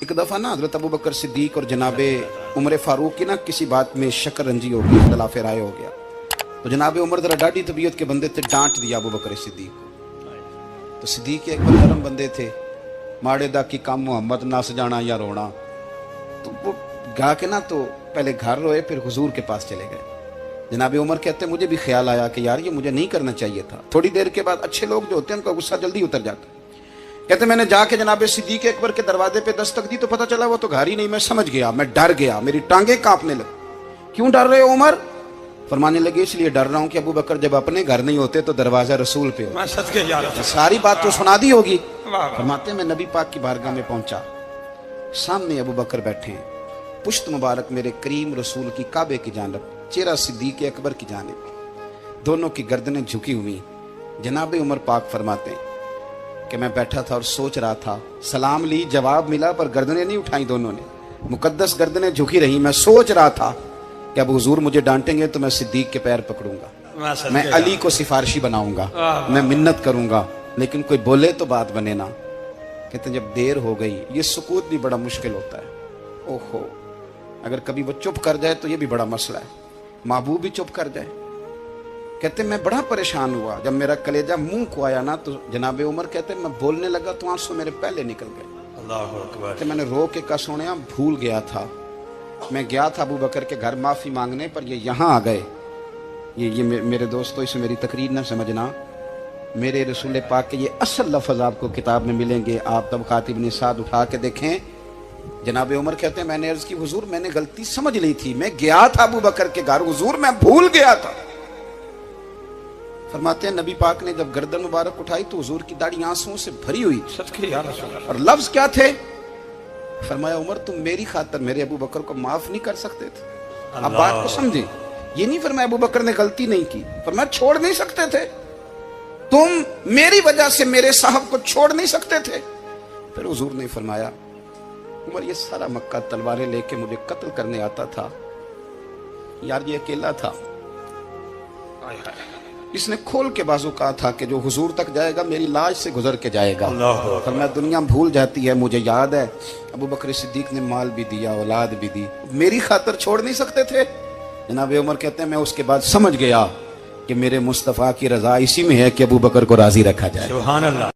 एक दफ़ा ना हज़रत अबू बकर सिद्दीक और जनाबे उमर फ़ारूक की ना किसी बात में शकरंजी हो गई, इख्तिलाफ़ राय हो गया। तो जनाबे उमर ज़रा डाढ़ी तबीयत के बंदे थे, डांट दिया अबू बकर सिद्दीक को। तो सिद्दीक एक नरम बंदे थे, माड़े दा की काम मोहम्मद नस जाना या रोना। तो वो गा के ना तो पहले घर रोए, फिर हुजूर के पास चले गए। जनाबे उमर कहते मुझे भी ख्याल आया कि यार ये मुझे नहीं करना चाहिए था। थोड़ी देर के बाद अच्छे लोग जो होते हैं उनका गुस्सा जल्दी उतर जाता है। कहते मैंने जाके जनाबे सिद्दीक अकबर के दरवाजे पे दस्तक दी तो पता चला वो तो घर ही नहीं। मैं समझ गया, मैं डर गया, मेरी टांगे कांपने लगी। क्यों डर रहे हो उमर? फरमाने लगे इसलिए डर रहा हूं कि अबू बकर जब अपने घर नहीं होते तो दरवाजा रसूल पे हो। सारी बात तो सुना दी होगी। फरमाते मैं नबी पाक की बारगाह में पहुंचा, सामने अबू बकर बैठे हैं, पुश्त मुबारक मेरे करीम रसूल की काबे की जानब, चेहरा सिद्दीक अकबर की जानब, दोनों की गर्दनें झुकी हुई। जनाबे उमर पाक फरमाते हैं कि मैं बैठा था और सोच रहा था, सलाम ली, जवाब मिला, पर गर्दनें नहीं उठाई दोनों ने, मुकद्दस गर्दनें झुकी रही। मैं सोच रहा था कि अब हुजूर मुझे डांटेंगे तो मैं सिद्दीक के पैर पकड़ूंगा, मैं अली को सिफारिशी बनाऊंगा, मैं मिन्नत करूंगा, लेकिन कोई बोले तो बात बने ना। कहते जब देर हो गई, ये सुकूत भी बड़ा मुश्किल होता है। ओहो, अगर कभी वो चुप कर जाए तो ये भी बड़ा मसला है, महबूब भी चुप कर जाए। कहते मैं बड़ा परेशान हुआ, जब मेरा कलेजा मुंह को आया ना तो जनाबे उमर कहते मैं बोलने लगा तो आंसू मेरे पहले निकल गए। अल्लाहु अकबर। कि मैंने रो के कहा सोनिया भूल गया था, मैं गया था अबू बकर के घर माफी मांगने, पर ये यहाँ आ गए। ये मेरे दोस्तों इसमें मेरी तकरीर ना समझना, मेरे रसूल पाक के ये असल लफ्ज आपको किताब में मिलेंगे। आप तबक़ात इब्न साद उठा के देखें। जनाबे उमर कहते हैं मैंने अर्ज की हुजूर मैंने गलती समझ ली थी, मैं गया था अबू बकर के घर हुजूर, मैं भूल गया था। फरमाते हैं नबी पाक ने जब गर्दन मुबारक उठाई तो हुजूर की दाढ़ी आंसुओं से भरी हुई। और लफ्ज क्या थे? फरमाया उमर तुम मेरी खातर मेरे अबू बकर को माफ नहीं कर सकते थे? आप बात को समझे, ये नहीं फरमाया अबू बकर ने गलती नहीं की, फरमाया छोड़ नहीं सकते थे, तुम मेरी वजह से मेरे साहब को छोड़ नहीं सकते थे। फिर हुजूर ने फरमाया उमर ये सारा मक्का तलवारें लेके मुझे कत्ल करने आता था, यार ये अकेला था, इसने खोल के बाजू कहा था कि जो हुजूर तक जाएगा मेरी लाश से गुजर के जाएगा। फरमाया दुनिया भूल जाती है, मुझे याद है अबू बकर सिद्दीक ने माल भी दिया, औलाद भी दी, मेरी खातर छोड़ नहीं सकते थे। जनाब उमर कहते हैं मैं उसके बाद समझ गया कि मेरे मुस्तफ़ा की रजा इसी में है कि अबू बकर को राजी रखा जाए। सुभान अल्लाह।